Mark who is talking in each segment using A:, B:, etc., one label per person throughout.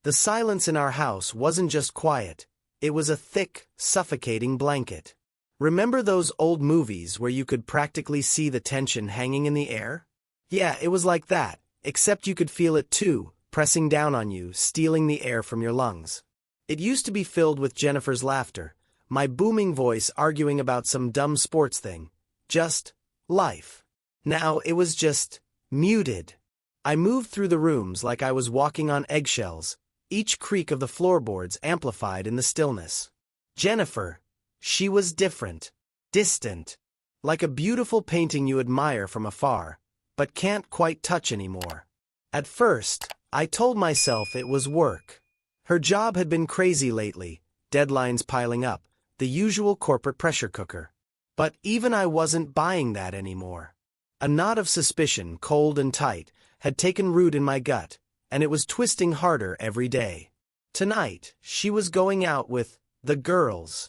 A: The silence in our house wasn't just quiet, it was a thick, suffocating blanket. Remember those old movies where you could practically see the tension hanging in the air? Yeah, it was like that, except you could feel it too, pressing down on you, stealing the air from your lungs. It used to be filled with Jennifer's laughter, my booming voice arguing about some dumb sports thing. Just life. Now it was just muted. I moved through the rooms like I was walking on eggshells, each creak of the floorboards amplified in the stillness. Jennifer. She was different. Distant. Like a beautiful painting you admire from afar, but can't quite touch anymore. At first, I told myself it was work. Her job had been crazy lately, deadlines piling up, the usual corporate pressure cooker. But even I wasn't buying that anymore. A knot of suspicion, cold and tight, had taken root in my gut, and it was twisting harder every day. Tonight, she was going out with the girls.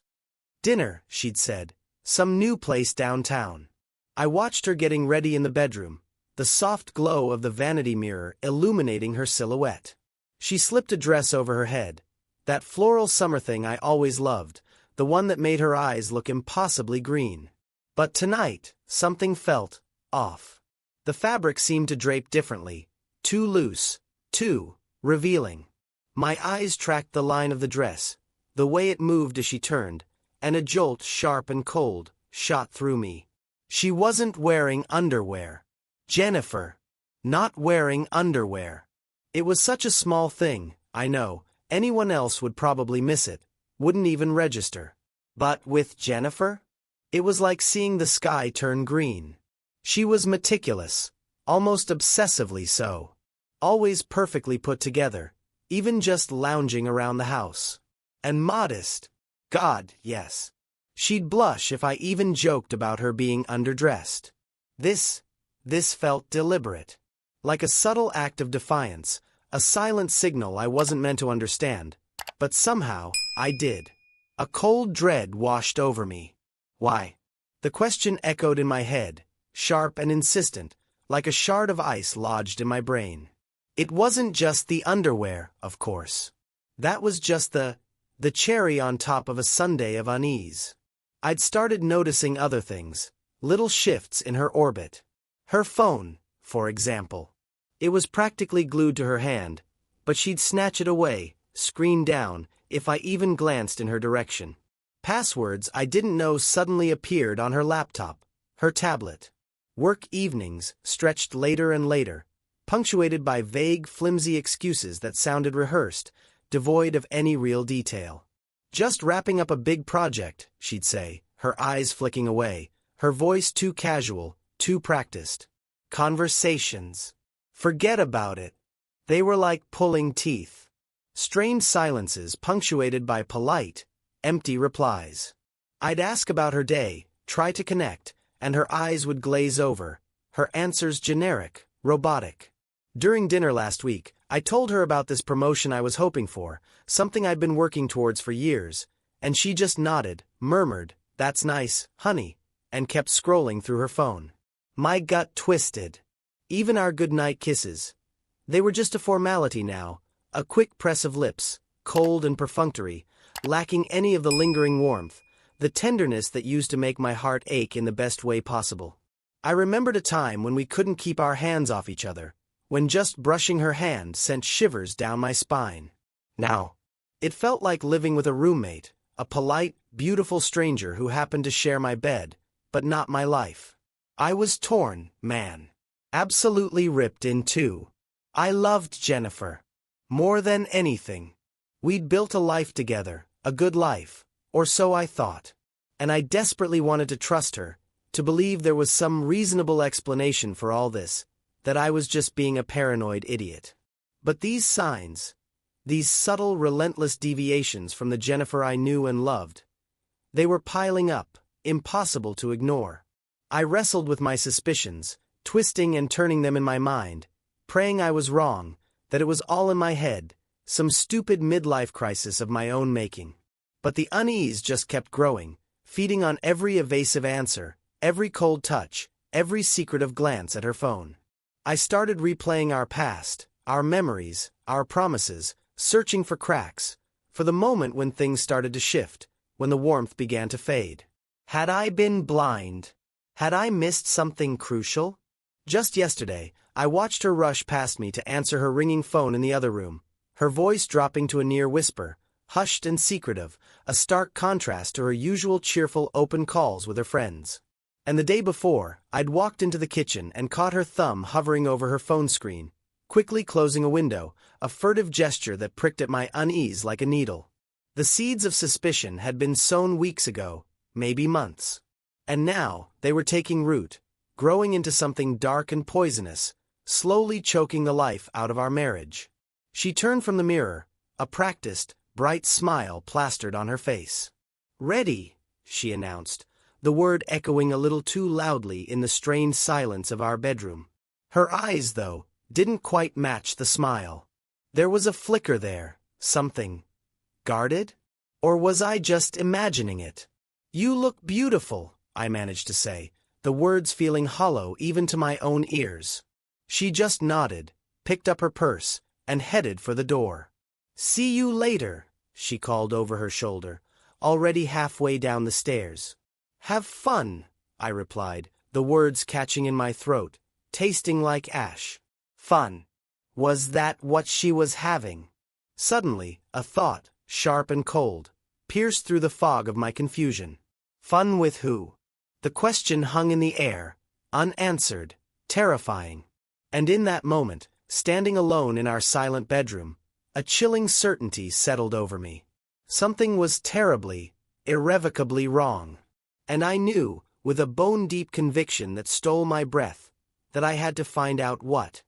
A: Dinner, she'd said, some new place downtown. I watched her getting ready in the bedroom, the soft glow of the vanity mirror illuminating her silhouette. She slipped a dress over her head, that floral summer thing I always loved, the one that made her eyes look impossibly green. But tonight, something felt off. The fabric seemed to drape differently, too loose, too revealing. My eyes tracked the line of the dress, the way it moved as she turned, and a jolt sharp and cold shot through me. She wasn't wearing underwear. Jennifer. Not wearing underwear. It was such a small thing, I know, anyone else would probably miss it, wouldn't even register. But with Jennifer? It was like seeing the sky turn green. She was meticulous, almost obsessively so. Always perfectly put together, even just lounging around the house. And modest. God, yes. She'd blush if I even joked about her being underdressed. This felt deliberate. Like a subtle act of defiance, a silent signal I wasn't meant to understand, but somehow, I did. A cold dread washed over me. Why? The question echoed in my head, sharp and insistent, like a shard of ice lodged in my brain. It wasn't just the underwear, of course. That was just the cherry on top of a sundae of unease. I'd started noticing other things, little shifts in her orbit. Her phone, for example. It was practically glued to her hand, but she'd snatch it away, screen down, if I even glanced in her direction. Passwords I didn't know suddenly appeared on her laptop, her tablet. Work evenings stretched later and later, punctuated by vague, flimsy excuses that sounded rehearsed, devoid of any real detail. Just wrapping up a big project, she'd say, her eyes flicking away, her voice too casual, too practiced. Conversations. Forget about it. They were like pulling teeth. Strained silences punctuated by polite, empty replies. I'd ask about her day, try to connect, and her eyes would glaze over, her answers generic, robotic. During dinner last week, I told her about this promotion I was hoping for, something I'd been working towards for years, and she just nodded, murmured, "That's nice, honey," and kept scrolling through her phone. My gut twisted. Even our goodnight kisses. They were just a formality now, a quick press of lips, cold and perfunctory, lacking any of the lingering warmth, the tenderness that used to make my heart ache in the best way possible. I remembered a time when we couldn't keep our hands off each other, when just brushing her hand sent shivers down my spine. Now, it felt like living with a roommate, a polite, beautiful stranger who happened to share my bed, but not my life. I was torn, man. Absolutely ripped in two. I loved Jennifer. More than anything. We'd built a life together, a good life, or so I thought. And I desperately wanted to trust her, to believe there was some reasonable explanation for all this, that I was just being a paranoid idiot. But these signs, these subtle, relentless deviations from the Jennifer I knew and loved, they were piling up, impossible to ignore. I wrestled with my suspicions, twisting and turning them in my mind, praying I was wrong, that it was all in my head, some stupid midlife crisis of my own making. But the unease just kept growing, feeding on every evasive answer, every cold touch, every secretive glance at her phone. I started replaying our past, our memories, our promises, searching for cracks, for the moment when things started to shift, when the warmth began to fade. Had I been blind? Had I missed something crucial? Just yesterday, I watched her rush past me to answer her ringing phone in the other room, her voice dropping to a near whisper, hushed and secretive, a stark contrast to her usual cheerful open calls with her friends. And the day before, I'd walked into the kitchen and caught her thumb hovering over her phone screen, quickly closing a window, a furtive gesture that pricked at my unease like a needle. The seeds of suspicion had been sown weeks ago, maybe months. And now, they were taking root, growing into something dark and poisonous, slowly choking the life out of our marriage. She turned from the mirror, a practiced, bright smile plastered on her face. "Ready," she announced, the word echoing a little too loudly in the strained silence of our bedroom. Her eyes, though, didn't quite match the smile. There was a flicker there, something guarded? Or was I just imagining it? "You look beautiful," I managed to say, the words feeling hollow even to my own ears. She just nodded, picked up her purse, and headed for the door. "See you later," she called over her shoulder, already halfway down the stairs. "Have fun," I replied, the words catching in my throat, tasting like ash. Fun. Was that what she was having? Suddenly, a thought, sharp and cold, pierced through the fog of my confusion. Fun with who? The question hung in the air, unanswered, terrifying. And in that moment, standing alone in our silent bedroom, a chilling certainty settled over me. Something was terribly, irrevocably wrong. And I knew, with a bone-deep conviction that stole my breath, that I had to find out what.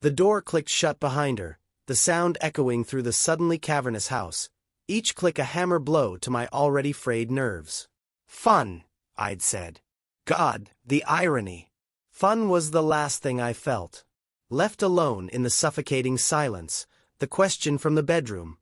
A: The door clicked shut behind her, the sound echoing through the suddenly cavernous house, each click a hammer blow to my already frayed nerves. "Fun," I'd said. God, the irony. Fun was the last thing I felt. Left alone in the suffocating silence, the question from the bedroom,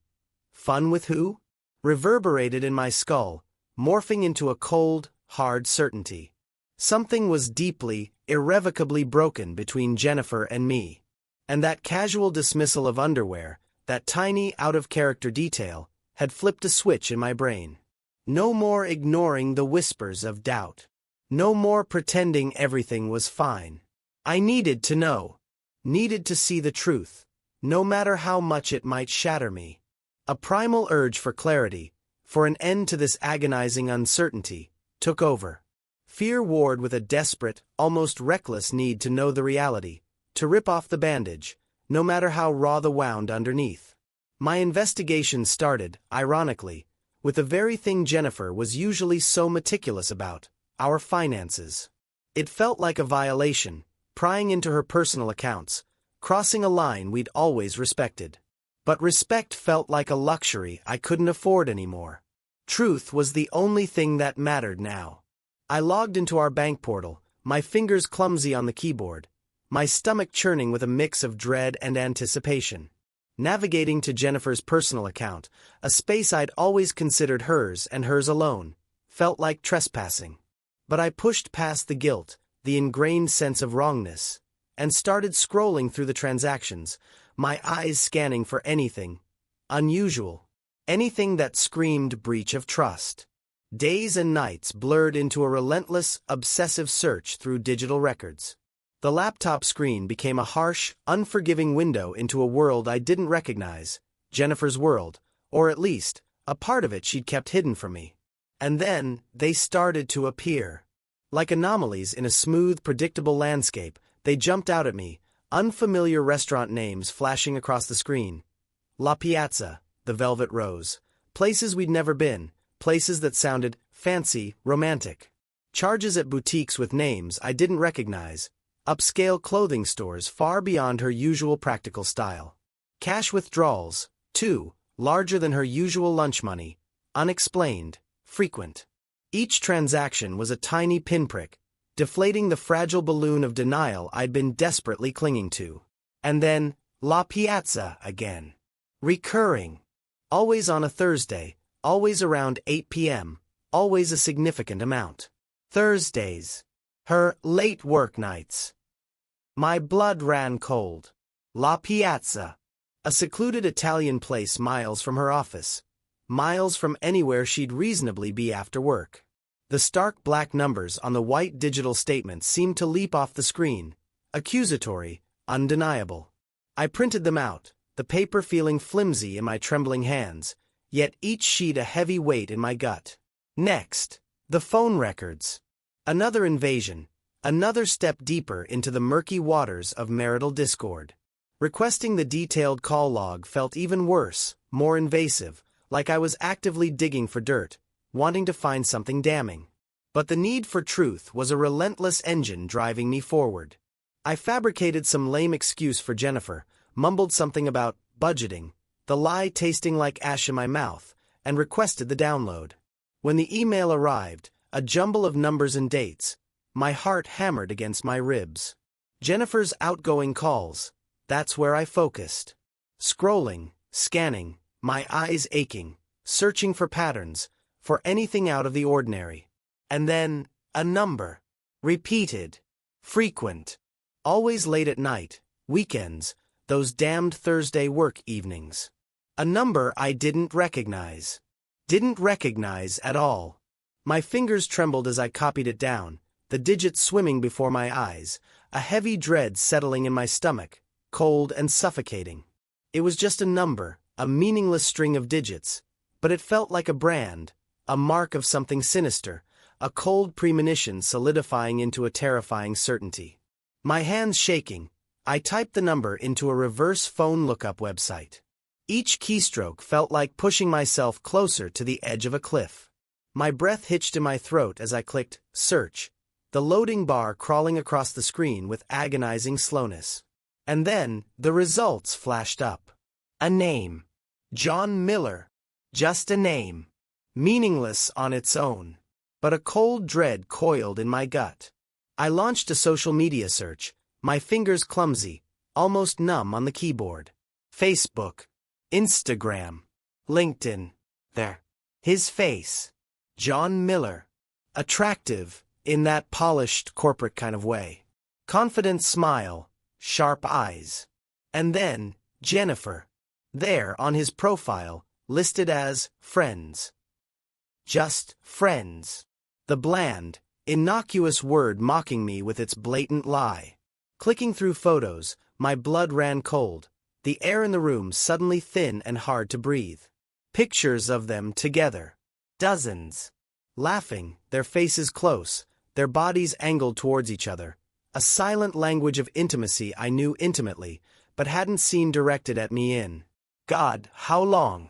A: "Fun with who?" reverberated in my skull, morphing into a cold, hard certainty. Something was deeply, irrevocably broken between Jennifer and me. And that casual dismissal of underwear, that tiny out-of-character detail, had flipped a switch in my brain. No more ignoring the whispers of doubt. No more pretending everything was fine. I needed to know. Needed to see the truth, no matter how much it might shatter me. A primal urge for clarity, for an end to this agonizing uncertainty, took over. Fear warred with a desperate, almost reckless need to know the reality, to rip off the bandage, no matter how raw the wound underneath. My investigation started, ironically, with the very thing Jennifer was usually so meticulous about, our finances. It felt like a violation, prying into her personal accounts, crossing a line we'd always respected. But respect felt like a luxury I couldn't afford anymore. Truth was the only thing that mattered now. I logged into our bank portal, my fingers clumsy on the keyboard, my stomach churning with a mix of dread and anticipation. Navigating to Jennifer's personal account, a space I'd always considered hers and hers alone, felt like trespassing. But I pushed past the guilt, the ingrained sense of wrongness, and started scrolling through the transactions, my eyes scanning for anything unusual, anything that screamed breach of trust. Days and nights blurred into a relentless, obsessive search through digital records. The laptop screen became a harsh, unforgiving window into a world I didn't recognize, Jennifer's world, or at least, a part of it she'd kept hidden from me. And then, they started to appear. Like anomalies in a smooth, predictable landscape, they jumped out at me, unfamiliar restaurant names flashing across the screen. La Piazza, the Velvet Rose. Places we'd never been, places that sounded fancy, romantic. Charges at boutiques with names I didn't recognize. Upscale clothing stores far beyond her usual practical style. Cash withdrawals, too, larger than her usual lunch money. Unexplained, frequent. Each transaction was a tiny pinprick, deflating the fragile balloon of denial I'd been desperately clinging to. And then, La Piazza again. Recurring. Always on a Thursday, always around 8 p.m., always a significant amount. Thursdays. Her late work nights. My blood ran cold. La Piazza. A secluded Italian place miles from her office. Miles from anywhere she'd reasonably be after work. The stark black numbers on the white digital statement seemed to leap off the screen. Accusatory, undeniable. I printed them out, the paper feeling flimsy in my trembling hands, yet each sheet a heavy weight in my gut. Next, the phone records. Another invasion, another step deeper into the murky waters of marital discord. Requesting the detailed call log felt even worse, more invasive, like I was actively digging for dirt, wanting to find something damning. But the need for truth was a relentless engine driving me forward. I fabricated some lame excuse for Jennifer, mumbled something about budgeting, the lie tasting like ash in my mouth, and requested the download. When the email arrived, a jumble of numbers and dates, my heart hammered against my ribs. Jennifer's outgoing calls, that's where I focused. Scrolling, scanning, my eyes aching, searching for patterns, for anything out of the ordinary. And then, a number. Repeated. Frequent. Always late at night, weekends, those damned Thursday work evenings. A number I didn't recognize. Didn't recognize at all. My fingers trembled as I copied it down, the digits swimming before my eyes, a heavy dread settling in my stomach, cold and suffocating. It was just a number, a meaningless string of digits, but it felt like a brand, a mark of something sinister, a cold premonition solidifying into a terrifying certainty. My hands shaking, I typed the number into a reverse phone lookup website. Each keystroke felt like pushing myself closer to the edge of a cliff. My breath hitched in my throat as I clicked search, the loading bar crawling across the screen with agonizing slowness. And then, the results flashed up. A name. John Miller. Just a name. Meaningless on its own. But a cold dread coiled in my gut. I launched a social media search, my fingers clumsy, almost numb on the keyboard. Facebook. Instagram. LinkedIn. There. His face. John Miller. Attractive, in that polished corporate kind of way. Confident smile. Sharp eyes. And then, Jennifer. There on his profile, listed as friends. Just friends. The bland, innocuous word mocking me with its blatant lie. Clicking through photos, my blood ran cold, the air in the room suddenly thin and hard to breathe. Pictures of them together. Dozens. Laughing, their faces close, their bodies angled towards each other. A silent language of intimacy I knew intimately, but hadn't seen directed at me in. God, how long?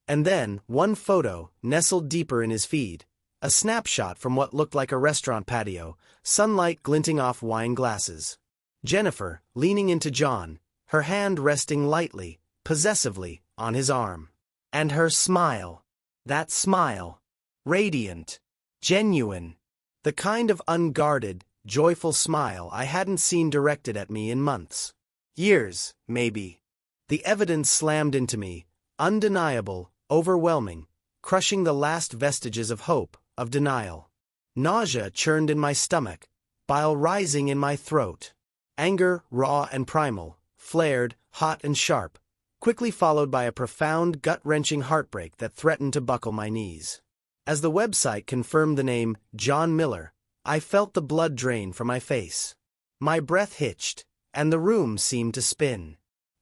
A: And then, one photo, nestled deeper in his feed. A snapshot from what looked like a restaurant patio, sunlight glinting off wine glasses. Jennifer, leaning into John, her hand resting lightly, possessively, on his arm. And her smile. That smile. Radiant. Genuine. The kind of unguarded, joyful smile I hadn't seen directed at me in months. Years, maybe. The evidence slammed into me, undeniable, overwhelming, crushing the last vestiges of hope, of denial. Nausea churned in my stomach, bile rising in my throat. Anger, raw and primal, flared, hot and sharp, quickly followed by a profound, gut-wrenching heartbreak that threatened to buckle my knees. As the website confirmed the name John Miller, I felt the blood drain from my face. My breath hitched, and the room seemed to spin.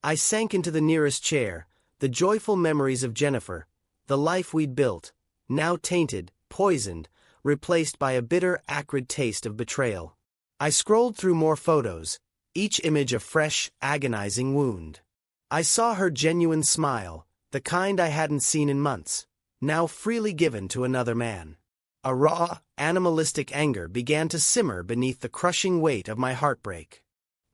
A: I sank into the nearest chair, the joyful memories of Jennifer, the life we'd built, now tainted, poisoned, replaced by a bitter, acrid taste of betrayal. I scrolled through more photos, each image a fresh, agonizing wound. I saw her genuine smile, the kind I hadn't seen in months, now freely given to another man. A raw, animalistic anger began to simmer beneath the crushing weight of my heartbreak.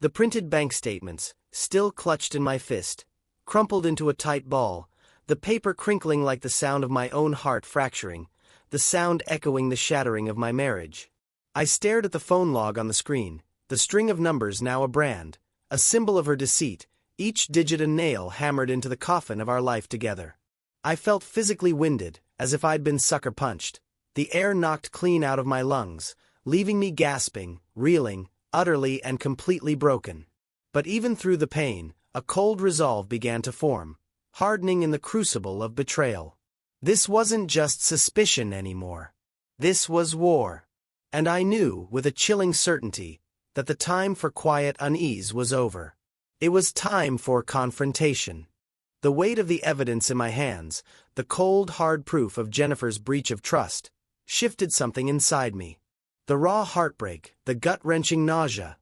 A: The printed bank statements, still clutched in my fist, crumpled into a tight ball, the paper crinkling like the sound of my own heart fracturing, the sound echoing the shattering of my marriage. I stared at the phone log on the screen, the string of numbers now a brand, a symbol of her deceit, each digit a nail hammered into the coffin of our life together. I felt physically winded, as if I'd been sucker-punched, the air knocked clean out of my lungs, leaving me gasping, reeling, utterly and completely broken. But even through the pain, a cold resolve began to form, hardening in the crucible of betrayal. This wasn't just suspicion anymore. This was war. And I knew, with a chilling certainty, that the time for quiet unease was over. It was time for confrontation. The weight of the evidence in my hands, the cold, hard proof of Jennifer's breach of trust, shifted something inside me. The raw heartbreak, the gut-wrenching nausea.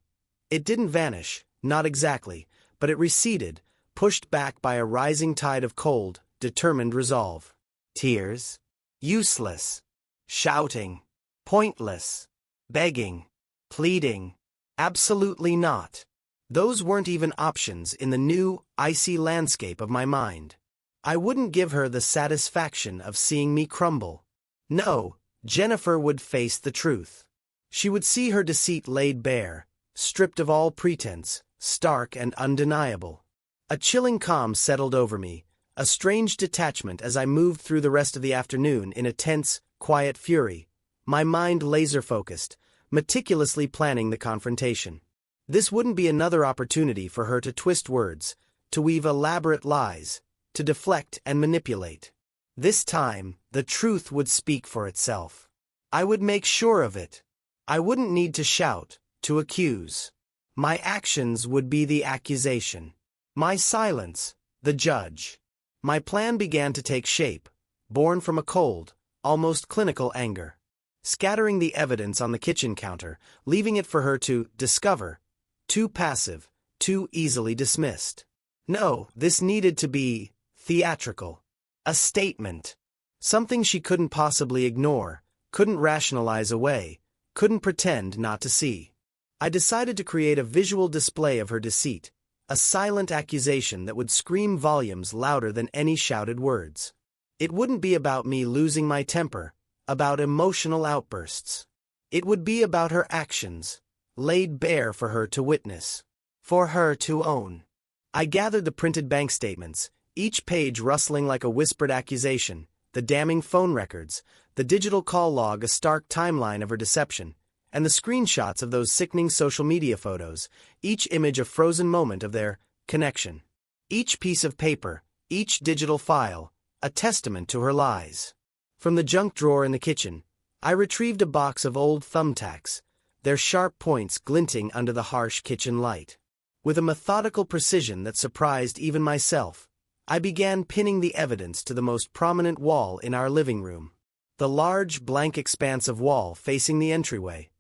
A: It didn't vanish, not exactly, but it receded, pushed back by a rising tide of cold, determined resolve. Tears? Useless. Shouting? Pointless. Begging? Pleading? Absolutely not. Those weren't even options in the new, icy landscape of my mind. I wouldn't give her the satisfaction of seeing me crumble. No, Jennifer would face the truth. She would see her deceit laid bare, stripped of all pretense, stark and undeniable. A chilling calm settled over me, a strange detachment as I moved through the rest of the afternoon in a tense, quiet fury, my mind laser-focused, meticulously planning the confrontation. This wouldn't be another opportunity for her to twist words, to weave elaborate lies, to deflect and manipulate. This time, the truth would speak for itself. I would make sure of it. I wouldn't need to shout, to accuse. My actions would be the accusation. My silence, the judge. My plan began to take shape, born from a cold, almost clinical anger. Scattering the evidence on the kitchen counter, leaving it for her to discover. Too passive, too easily dismissed. No, this needed to be theatrical. A statement. Something she couldn't possibly ignore, couldn't rationalize away, couldn't pretend not to see. I decided to create a visual display of her deceit, a silent accusation that would scream volumes louder than any shouted words. It wouldn't be about me losing my temper, about emotional outbursts. It would be about her actions, laid bare for her to witness, for her to own. I gathered the printed bank statements, each page rustling like a whispered accusation, the damning phone records, the digital call log, a stark timeline of her deception, and the screenshots of those sickening social media photos, each image a frozen moment of their connection. Each piece of paper, each digital file, a testament to her lies. From the junk drawer in the kitchen, I retrieved a box of old thumbtacks, their sharp points glinting under the harsh kitchen light. With a methodical precision that surprised even myself, I began pinning the evidence to the most prominent wall in our living room. The large, blank expanse of wall facing the entryway.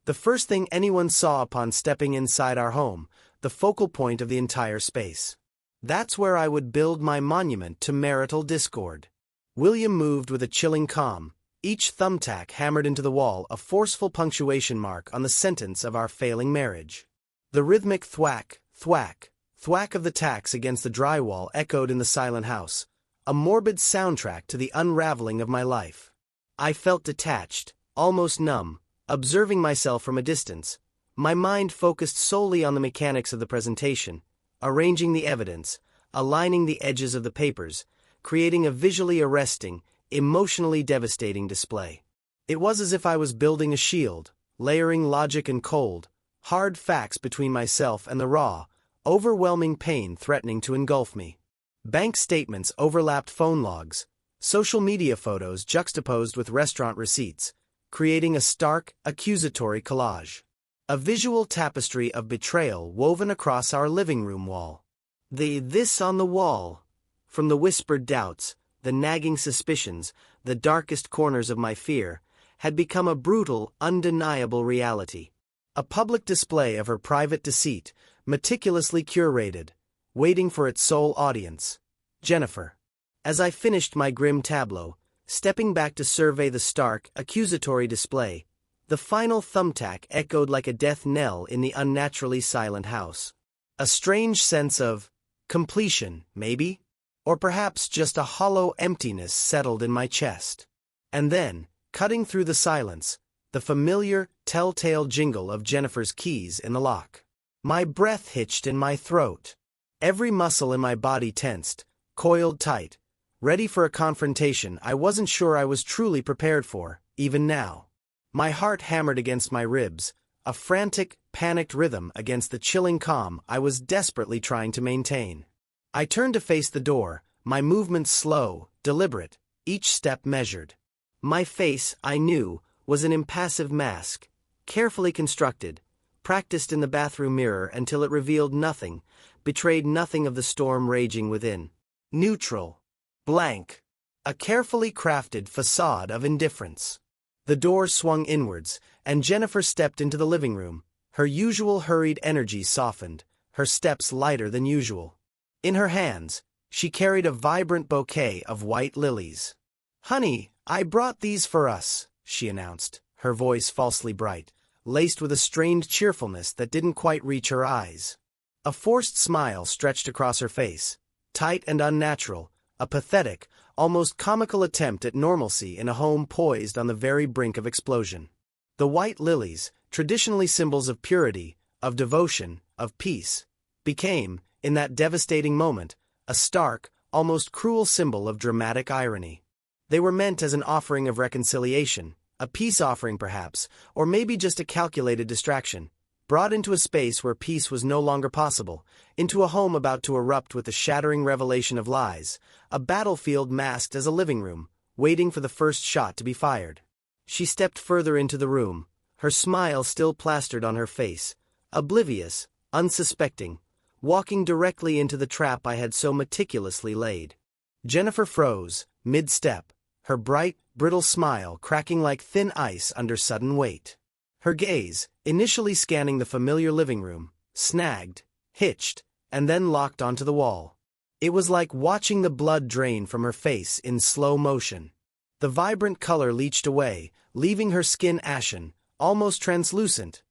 A: The first thing anyone saw upon stepping inside our home, the focal point of the entire space. That's where I would build my monument to marital discord. William moved with a chilling calm, each thumbtack hammered into the wall a forceful punctuation mark on the sentence of our failing marriage. The rhythmic thwack, thwack, thwack of the tacks against the drywall echoed in the silent house, a morbid soundtrack to the unraveling of my life. I felt detached, almost numb, observing myself from a distance, my mind focused solely on the mechanics of the presentation, arranging the evidence, aligning the edges of the papers, creating a visually arresting, emotionally devastating display. It was as if I was building a shield, layering logic and cold, hard facts between myself and the raw, overwhelming pain threatening to engulf me. Bank statements overlapped phone logs, social media photos juxtaposed with restaurant receipts, creating a stark, accusatory collage. A visual tapestry of betrayal woven across our living room wall. This on the wall. From the whispered doubts, the nagging suspicions, the darkest corners of my fear, had become a brutal, undeniable reality. A public display of her private deceit, meticulously curated, waiting for its sole audience, Jennifer. As I finished my grim tableau, stepping back to survey the stark, accusatory display, the final thumbtack echoed like a death knell in the unnaturally silent house. A strange sense of completion, maybe? Or perhaps just a hollow emptiness settled in my chest. And then, cutting through the silence, the familiar, telltale jingle of Jennifer's keys in the lock. My breath hitched in my throat. Every muscle in my body tensed, coiled tight, ready for a confrontation I wasn't sure I was truly prepared for, even now. My heart hammered against my ribs, a frantic, panicked rhythm against the chilling calm I was desperately trying to maintain. I turned to face the door, my movements slow, deliberate, each step measured. My face, I knew, was an impassive mask, carefully constructed, practiced in the bathroom mirror until it revealed nothing, betrayed nothing of the storm raging within. Neutral. Blank. A carefully crafted facade of indifference. The door swung inwards, and Jennifer stepped into the living room. Her usual hurried energy softened, her steps lighter than usual. In her hands, she carried a vibrant bouquet of white lilies. "Honey, I brought these for us," she announced, her voice falsely bright, laced with a strained cheerfulness that didn't quite reach her eyes. A forced smile stretched across her face, tight and unnatural, a pathetic, almost comical attempt at normalcy in a home poised on the very brink of explosion. The white lilies, traditionally symbols of purity, of devotion, of peace, became, in that devastating moment, a stark, almost cruel symbol of dramatic irony. They were meant as an offering of reconciliation, a peace offering perhaps, or maybe just a calculated distraction, brought into a space where peace was no longer possible, into a home about to erupt with the shattering revelation of lies, a battlefield masked as a living room, waiting for the first shot to be fired. She stepped further into the room, her smile still plastered on her face, oblivious, unsuspecting, walking directly into the trap I had so meticulously laid. Jennifer froze, mid-step, her bright, brittle smile cracking like thin ice under sudden weight. Her gaze, initially scanning the familiar living room, snagged, hitched, and then locked onto the wall. It was like watching the blood drain from her face in slow motion. The vibrant color leached away, leaving her skin ashen, almost translucent.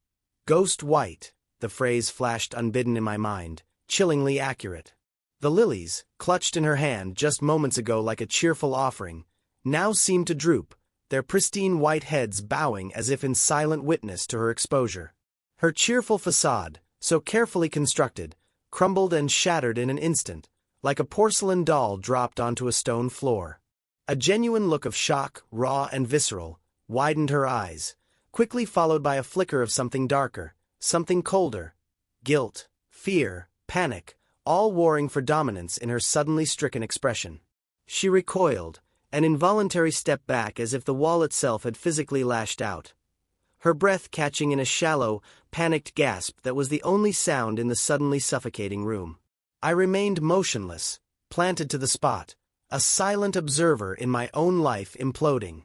A: Ghost white, the phrase flashed unbidden in my mind, chillingly accurate. The lilies, clutched in her hand just moments ago like a cheerful offering, now seemed to droop, their pristine white heads bowing as if in silent witness to her exposure. Her cheerful facade, so carefully constructed, crumbled and shattered in an instant, like a porcelain doll dropped onto a stone floor. A genuine look of shock, raw and visceral, widened her eyes, quickly followed by a flicker of something darker, something colder. Guilt, fear, panic, all warring for dominance in her suddenly stricken expression. She recoiled, an involuntary step back as if the wall itself had physically lashed out. Her breath catching in a shallow, panicked gasp that was the only sound in the suddenly suffocating room. I remained motionless, planted to the spot, a silent observer in my own life imploding.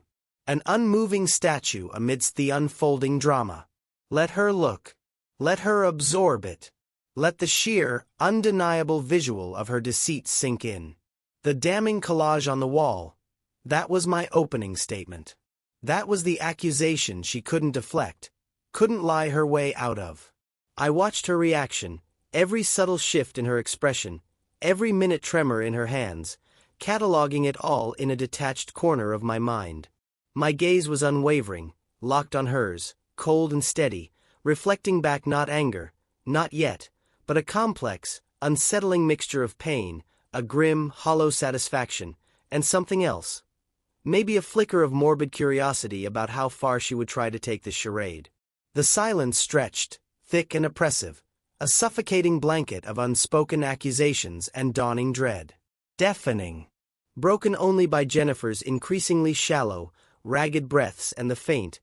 A: An unmoving statue amidst the unfolding drama. Let her look. Let her absorb it. Let the sheer, undeniable visual of her deceit sink in. The damning collage on the wall, that was my opening statement. That was the accusation she couldn't deflect, couldn't lie her way out of. I watched her reaction, every subtle shift in her expression, every minute tremor in her hands, cataloging it all in a detached corner of my mind. My gaze was unwavering, locked on hers, cold and steady, reflecting back not anger, not yet, but a complex, unsettling mixture of pain, a grim, hollow satisfaction, and something else. Maybe a flicker of morbid curiosity about how far she would try to take this charade. The silence stretched, thick and oppressive, a suffocating blanket of unspoken accusations and dawning dread. Deafening. Broken only by Jennifer's increasingly shallow, ragged breaths and the faint,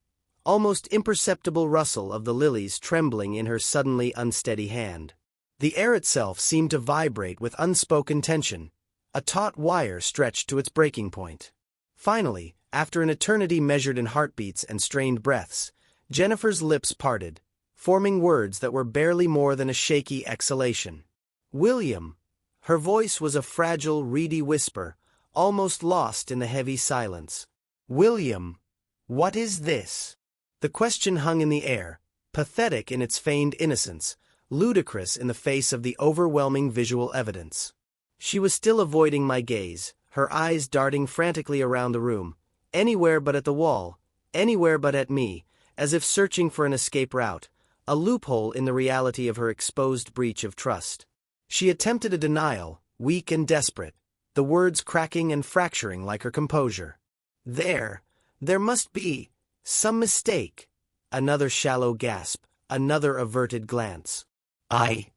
A: almost imperceptible rustle of the lilies trembling in her suddenly unsteady hand. The air itself seemed to vibrate with unspoken tension, a taut wire stretched to its breaking point. Finally, after an eternity measured in heartbeats and strained breaths, Jennifer's lips parted, forming words that were barely more than a shaky exhalation. "William." Her voice was a fragile, reedy whisper, almost lost in the heavy silence. "William, what is this?" The question hung in the air, pathetic in its feigned innocence, ludicrous in the face of the overwhelming visual evidence. She was still avoiding my gaze, her eyes darting frantically around the room, anywhere but at the wall, anywhere but at me, as if searching for an escape route, a loophole in the reality of her exposed breach of trust. She attempted a denial, weak and desperate, the words cracking and fracturing like her composure. There must be some mistake." Another shallow gasp, another averted glance. I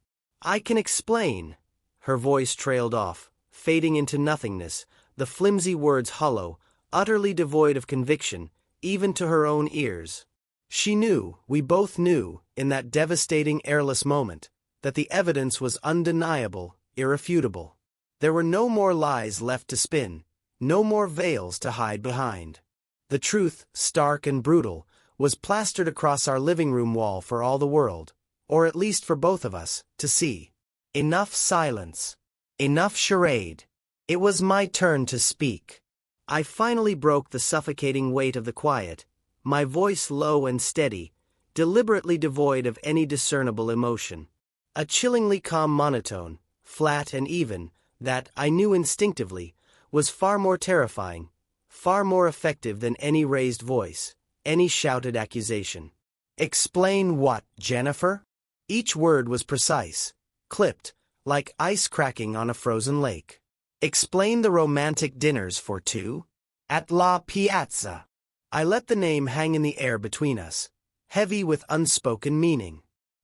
A: can explain. Her voice trailed off, fading into nothingness, the flimsy words hollow, utterly devoid of conviction, even to her own ears. She knew, we both knew, in that devastating airless moment, that the evidence was undeniable, irrefutable. There were no more lies left to spin, no more veils to hide behind. The truth, stark and brutal, was plastered across our living room wall for all the world, or at least for both of us, to see. Enough silence. Enough charade. It was my turn to speak. I finally broke the suffocating weight of the quiet, my voice low and steady, deliberately devoid of any discernible emotion. A chillingly calm monotone, flat and even, that, I knew instinctively, was far more terrifying, far more effective than any raised voice, any shouted accusation. Explain what, Jennifer? Each word was precise, clipped, like ice cracking on a frozen lake. Explain the romantic dinners for two? At La Piazza. I let the name hang in the air between us, heavy with unspoken meaning.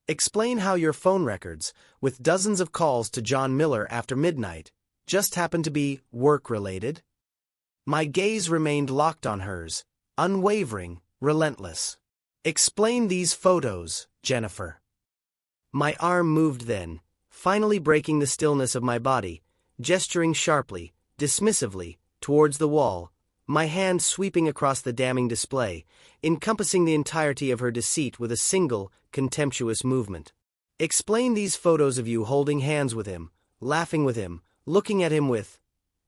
A: Explain how your phone records, with dozens of calls to John Miller after midnight, just happened to be work-related? My gaze remained locked on hers, unwavering, relentless. Explain these photos, Jennifer. My arm moved then, finally breaking the stillness of my body, gesturing sharply, dismissively, towards the wall, my hand sweeping across the damning display, encompassing the entirety of her deceit with a single, contemptuous movement. Explain these photos of you holding hands with him, laughing with him, looking at him with...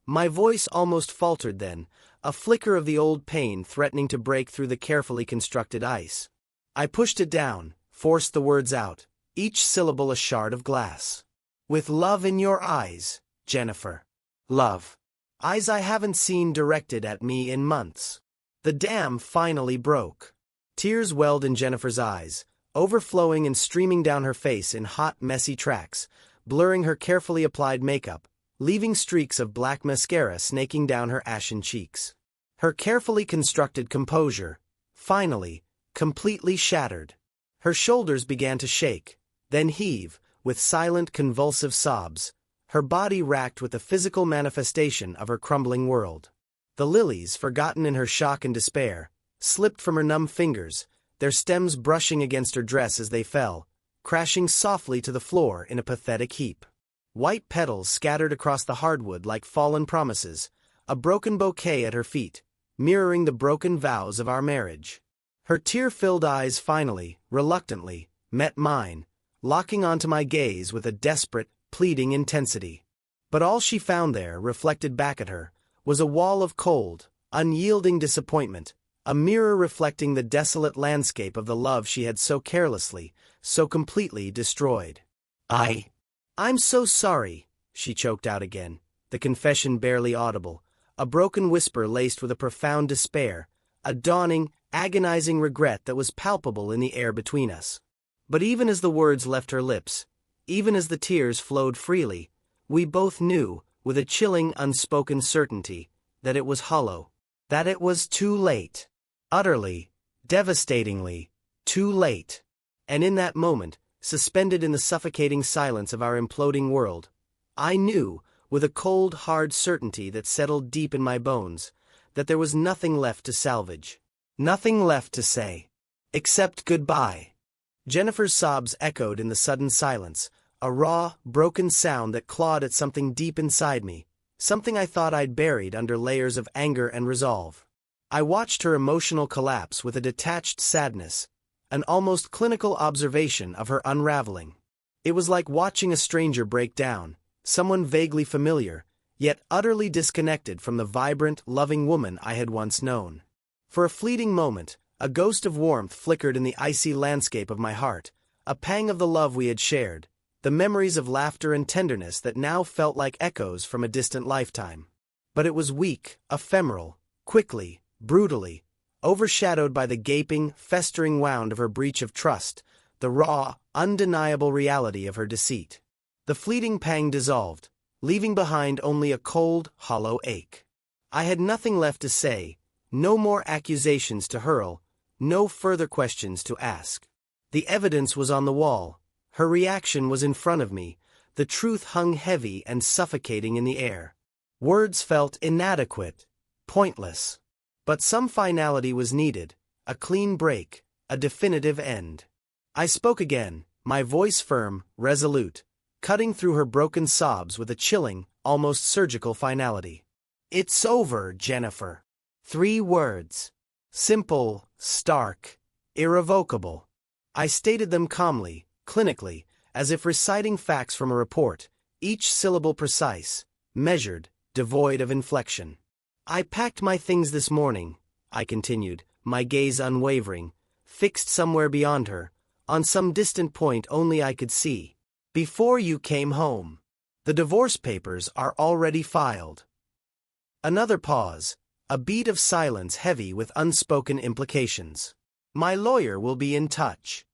A: My voice almost faltered then, a flicker of the old pain threatening to break through the carefully constructed ice. I pushed it down, forced the words out, each syllable a shard of glass. With love in your eyes, Jennifer. Love. Eyes I haven't seen directed at me in months. The dam finally broke. Tears welled in Jennifer's eyes, overflowing and streaming down her face in hot, messy tracks, blurring her carefully applied makeup, leaving streaks of black mascara snaking down her ashen cheeks. Her carefully constructed composure, finally, completely shattered. Her shoulders began to shake, then heave, with silent convulsive sobs, her body racked with the physical manifestation of her crumbling world. The lilies, forgotten in her shock and despair, slipped from her numb fingers, their stems brushing against her dress as they fell, crashing softly to the floor in a pathetic heap. White petals scattered across the hardwood like fallen promises, a broken bouquet at her feet, mirroring the broken vows of our marriage. Her tear-filled eyes finally, reluctantly, met mine, locking onto my gaze with a desperate, pleading intensity. But all she found there, reflected back at her, was a wall of cold, unyielding disappointment, a mirror reflecting the desolate landscape of the love she had so carelessly, so completely destroyed. I'm so sorry, she choked out again, the confession barely audible, a broken whisper laced with a profound despair, a dawning, agonizing regret that was palpable in the air between us. But even as the words left her lips, even as the tears flowed freely, we both knew, with a chilling, unspoken certainty, that it was hollow, that it was too late. Utterly, devastatingly, too late. And in that moment, suspended in the suffocating silence of our imploding world, I knew, with a cold, hard certainty that settled deep in my bones, that there was nothing left to salvage, nothing left to say, except goodbye. Jennifer's sobs echoed in the sudden silence, a raw, broken sound that clawed at something deep inside me, something I thought I'd buried under layers of anger and resolve. I watched her emotional collapse with a detached sadness, an almost clinical observation of her unraveling. It was like watching a stranger break down, someone vaguely familiar, yet utterly disconnected from the vibrant, loving woman I had once known. For a fleeting moment, a ghost of warmth flickered in the icy landscape of my heart, a pang of the love we had shared, the memories of laughter and tenderness that now felt like echoes from a distant lifetime. But it was weak, ephemeral, quickly, brutally, overshadowed by the gaping, festering wound of her breach of trust, the raw, undeniable reality of her deceit. The fleeting pang dissolved, leaving behind only a cold, hollow ache. I had nothing left to say, no more accusations to hurl, no further questions to ask. The evidence was on the wall. Her reaction was in front of me. The truth hung heavy and suffocating in the air. Words felt inadequate, pointless. But some finality was needed, a clean break, a definitive end. I spoke again, my voice firm, resolute, cutting through her broken sobs with a chilling, almost surgical finality. "It's over, Jennifer." 3 words. Simple, stark, irrevocable. I stated them calmly, clinically, as if reciting facts from a report, each syllable precise, measured, devoid of inflection. "I packed my things this morning," I continued, my gaze unwavering, fixed somewhere beyond her, on some distant point only I could see. "Before you came home. The divorce papers are already filed." Another pause, a beat of silence heavy with unspoken implications. "My lawyer will be in touch."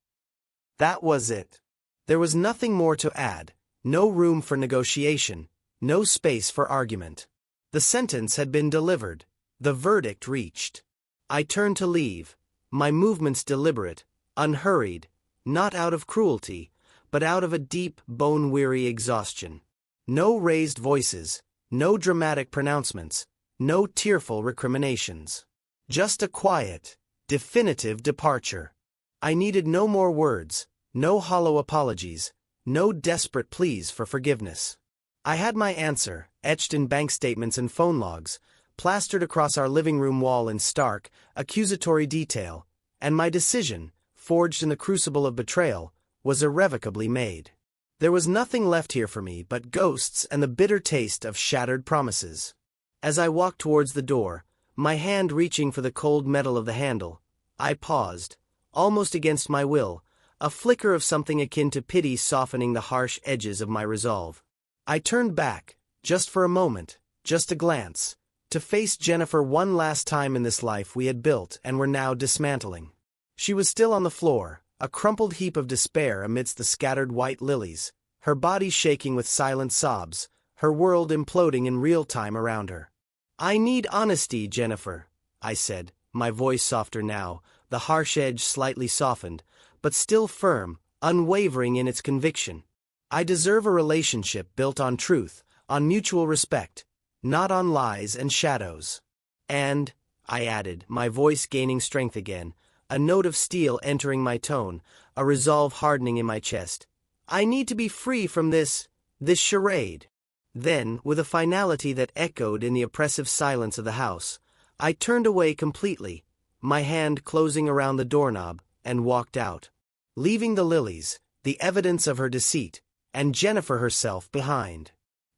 A: That was it. There was nothing more to add, no room for negotiation, no space for argument. The sentence had been delivered, the verdict reached. I turned to leave, my movements deliberate, unhurried, not out of cruelty, but out of a deep, bone-weary exhaustion. No raised voices, no dramatic pronouncements, no tearful recriminations. Just a quiet, definitive departure. I needed no more words, no hollow apologies, no desperate pleas for forgiveness. I had my answer, etched in bank statements and phone logs, plastered across our living room wall in stark, accusatory detail, and my decision, forged in the crucible of betrayal, was irrevocably made. There was nothing left here for me but ghosts and the bitter taste of shattered promises. As I walked towards the door, my hand reaching for the cold metal of the handle, I paused, almost against my will, a flicker of something akin to pity softening the harsh edges of my resolve. I turned back, just for a moment, just a glance, to face Jennifer one last time in this life we had built and were now dismantling. She was still on the floor, a crumpled heap of despair amidst the scattered white lilies, her body shaking with silent sobs, her world imploding in real time around her. "I need honesty, Jennifer," I said, my voice softer now, the harsh edge slightly softened, but still firm, unwavering in its conviction. "I deserve a relationship built on truth, on mutual respect, not on lies and shadows. And," I added, my voice gaining strength again, a note of steel entering my tone, a resolve hardening in my chest, "I need to be free from this charade." Then, with a finality that echoed in the oppressive silence of the house, I turned away completely, my hand closing around the doorknob, and walked out, leaving the lilies, the evidence of her deceit, and Jennifer herself behind.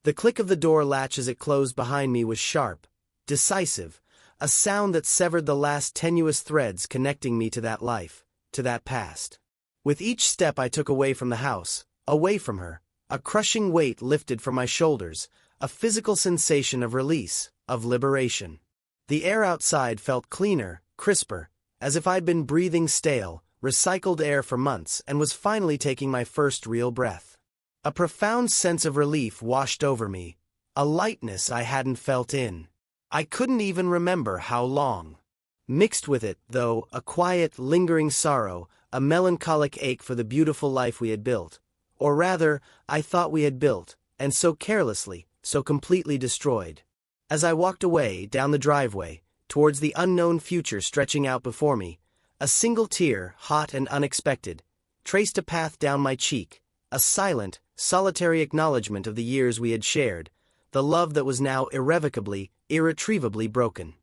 A: The click of the door latch as it closed behind me was sharp, decisive, a sound that severed the last tenuous threads connecting me to that life, to that past. With each step I took away from the house, away from her, a crushing weight lifted from my shoulders, a physical sensation of release, of liberation. The air outside felt cleaner, crisper, as if I'd been breathing stale, recycled air for months and was finally taking my first real breath. A profound sense of relief washed over me, a lightness I hadn't felt in I couldn't even remember how long. Mixed with it, though, a quiet, lingering sorrow, a melancholic ache for the beautiful life we had built. Or rather, I thought we had built, and so carelessly, so completely destroyed. As I walked away, down the driveway, towards the unknown future stretching out before me, a single tear, hot and unexpected, traced a path down my cheek, a silent, solitary acknowledgement of the years we had shared, the love that was now irrevocably, irretrievably broken.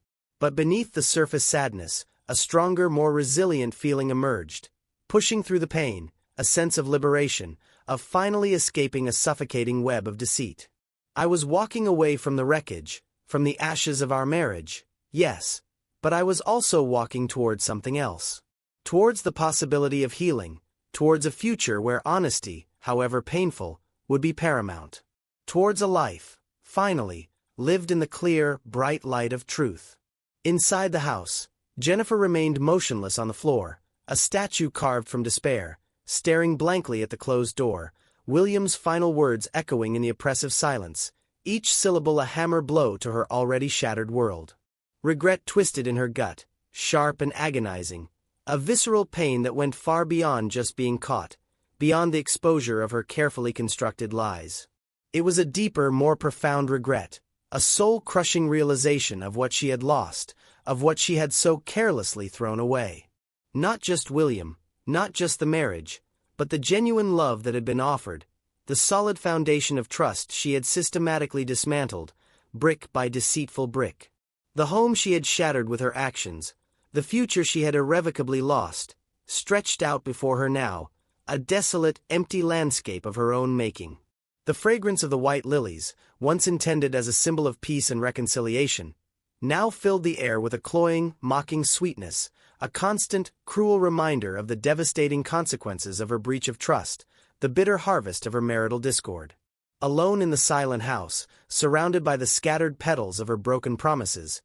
A: But beneath the surface sadness, a stronger, more resilient feeling emerged, pushing through the pain, a sense of liberation, of finally escaping a suffocating web of deceit. I was walking away from the wreckage, from the ashes of our marriage, yes, but I was also walking towards something else. Towards the possibility of healing, towards a future where honesty, however painful, would be paramount. Towards a life, finally, lived in the clear, bright light of truth. Inside the house, Jennifer remained motionless on the floor, a statue carved from despair, staring blankly at the closed door, William's final words echoing in the oppressive silence, each syllable a hammer blow to her already shattered world. Regret twisted in her gut, sharp and agonizing, A visceral pain that went far beyond just being caught, beyond the exposure of her carefully constructed lies. It was a deeper, more profound regret, a soul-crushing realization of what she had lost, of what she had so carelessly thrown away. Not just William, not just the marriage, but the genuine love that had been offered, the solid foundation of trust she had systematically dismantled, brick by deceitful brick. The home she had shattered with her actions, the future she had irrevocably lost, stretched out before her now, a desolate, empty landscape of her own making. The fragrance of the white lilies, once intended as a symbol of peace and reconciliation, now filled the air with a cloying, mocking sweetness, a constant, cruel reminder of the devastating consequences of her breach of trust, the bitter harvest of her marital discord. Alone in the silent house, surrounded by the scattered petals of her broken promises,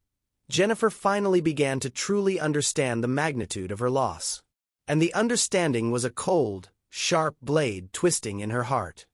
A: Jennifer finally began to truly understand the magnitude of her loss. And the understanding was a cold, sharp blade twisting in her heart.